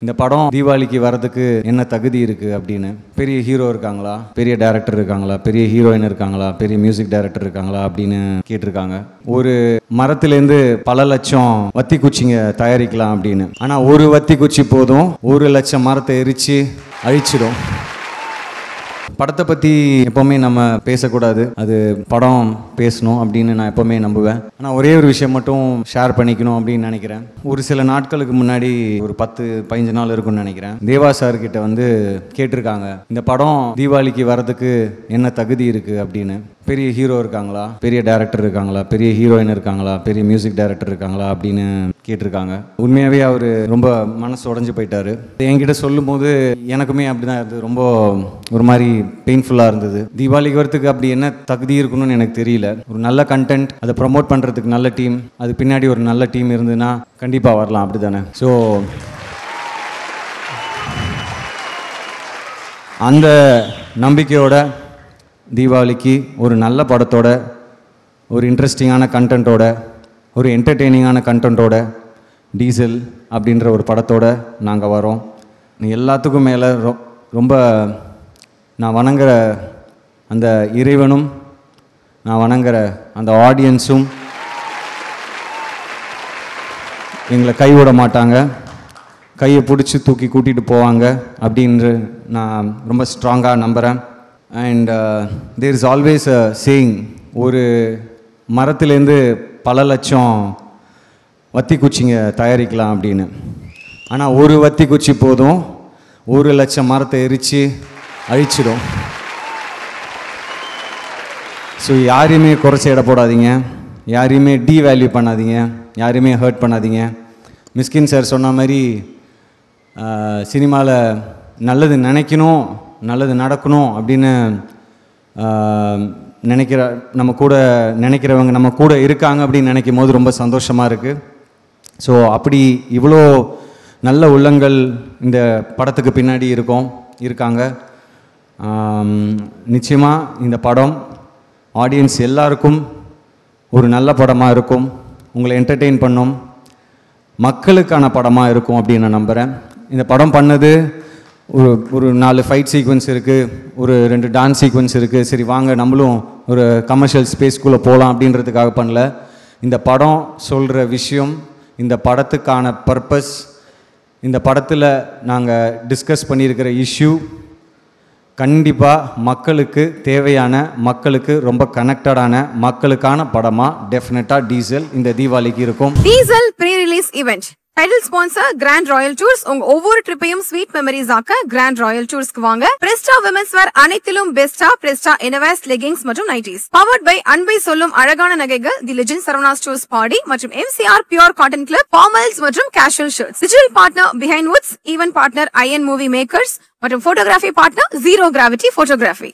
இந்த படம் தீபாவளிக்கு வரதுக்கு என்ன தகுதி இருக்குது அப்படின்னு. பெரிய ஹீரோ இருக்காங்களா, பெரிய டைரக்டர் இருக்காங்களா, பெரிய ஹீரோயின் இருக்காங்களா, பெரிய மியூசிக் டைரக்டர் இருக்காங்களா அப்படின்னு கேட்டிருக்காங்க. ஒரு மரத்துலேருந்து பல லட்சம் வத்தி குச்சிங்க தயாரிக்கலாம் அப்படின்னு. ஆனால் ஒரு வத்தி குச்சி போதும் 1,00,000 மரத்தை எரித்து அழிச்சிடும். படத்தை பற்றி எப்போவுமே நம்ம பேசக்கூடாது, அது படம் பேசணும் அப்படின்னு நான் எப்போவுமே நம்புவேன். ஆனால் ஒரே ஒரு விஷயம் மட்டும் ஷேர் பண்ணிக்கணும் அப்படின்னு நினைக்கிறேன். ஒரு சில நாட்களுக்கு முன்னாடி ஒரு 10-15 நாள் இருக்குன்னு நினைக்கிறேன், தேவா சார்கிட்ட வந்து கேட்டிருக்காங்க, இந்த படம் தீபாவளிக்கு வரதுக்கு என்ன தகுதி இருக்குது அப்படின்னு. பெரிய ஹீரோ இருக்காங்களா, பெரிய டைரக்டர் இருக்காங்களா, பெரிய ஹீரோயின் இருக்காங்களா, பெரிய மியூசிக் டைரக்டர் இருக்காங்களா அப்படின்னு கேட்டிருக்காங்க. உண்மையாகவே அவர் ரொம்ப மனசு உடஞ்சி போயிட்டாரு. என்கிட்ட சொல்லும் போது எனக்குமே அப்படிதான் இருந்தது, ரொம்ப ஒரு மாதிரி பெயின்ஃபுல்லாக இருந்தது. தீபாவளிக்கு வரத்துக்கு அப்படி என்ன தகுதி இருக்கணும்னு எனக்கு தெரியல. ஒரு நல்ல கண்டென்ட், அதை ப்ரமோட் பண்ணுறதுக்கு நல்ல டீம், அது பின்னாடி ஒரு நல்ல டீம் இருந்ததுன்னா கண்டிப்பாக வரலாம், அப்படி தானே? ஸோ அந்த நம்பிக்கையோட தீபாவளிக்கு ஒரு நல்ல படத்தோட, ஒரு இன்ட்ரெஸ்டிங்கான கண்டென்ட்டோட, ஒரு என்டர்டெய்னிங்கான கண்டென்ட்டோட டீசல் அப்படின்ற ஒரு படத்தோட நாங்கள் வரோம். எல்லாத்துக்கும் மேலே ரொம்ப நான் வணங்குற அந்த இறைவனும், நான் வணங்குற அந்த ஆடியன்ஸும் எங்களை கைவிட மாட்டாங்க, கையை பிடிச்சி தூக்கி கூட்டிகிட்டு போவாங்க அப்படின்று நான் ரொம்ப ஸ்ட்ராங்காக நம்புகிறேன். And there is always a saying, ஒரு மரத்துலேருந்து பல லட்சம் வத்தி குச்சிங்க தயாரிக்கலாம் அப்படின்னு. ஆனால் ஒரு வத்தி குச்சி போதும் 1,00,000 மரத்தை எரித்து அழிச்சிடும். ஸோ யாரையுமே குறைச்சி இட போடாதீங்க, யாரையுமே டீவேல்யூ பண்ணாதீங்க, யாரையுமே ஹர்ட் பண்ணாதீங்க. மிஸ்கின் சார் சொன்ன மாதிரி சினிமாவில் நல்லது நினைக்கணும், நல்லது நடக்கணும் அப்படின்னு நினைக்கிற நம்ம கூட நினைக்கிறவங்க நம்ம கூட இருக்காங்க அப்படின்னு நினைக்கும் போது ரொம்ப சந்தோஷமாக இருக்குது. ஸோ அப்படி இவ்வளோ நல்ல உள்ளங்கள் இந்த படத்துக்கு பின்னாடி இருக்காங்க. நிச்சயமாக இந்த படம் ஆடியன்ஸ் எல்லாருக்கும் ஒரு நல்ல படமாக இருக்கும், உங்களை என்டர்டெயின் பண்ணும், மக்களுக்கான படமாக இருக்கும் அப்படின்னு நான் நம்புகிறேன். இந்த படம் பண்ணது ஒரு 4 ஃபைட் சீக்வன்ஸ் இருக்குது, ஒரு 2 டான்ஸ் சீக்வன்ஸ் இருக்குது. சரி வாங்க நம்மளும் ஒரு கமர்ஷியல் ஸ்பேஸ்க்குள்ளே போகலாம் அப்படின்றதுக்காக பண்ணல. இந்த படம் சொல்கிற விஷயம், இந்த படத்துக்கான பர்பஸ், இந்த படத்தில் நாங்கள் டிஸ்கஸ் பண்ணியிருக்கிற இஷ்யூ கண்டிப்பாக மக்களுக்கு தேவையான, மக்களுக்கு ரொம்ப கனெக்டடான, மக்களுக்கான படமாக டெஃபினட்டாக டீசல் இந்த தீபாவளிக்கு இருக்கும். Diesel pre release event title sponsor Grand Royal Tours. உங்க ஒவ்வொரு ட்ரிப்பையும் ஸ்வீட் மெமரிஸ் ஆக்க கிராண்ட் ராயல் டூர்ஸ்க்கு வாங்க. பிரெஸ்டா விமென்ஸ் வேர் அனைத்திலும் பெஸ்டா, பிரெஸ்டா இன்னோவேஸ் லெகிங்ஸ் மற்றும் நைட்டிஸ். பவர்ட் பை அன்பை சொல்லும் அழகான நகைகள், தி லெஜெண்ட் சரவணா ஸ்டோர்ஸ் பாடி மற்றும் MCR pure cotton club, formals மற்றும் casual shirts. Digital partner Behindwoods, event partner IN movie makers மற்றும் photography partner zero gravity photography.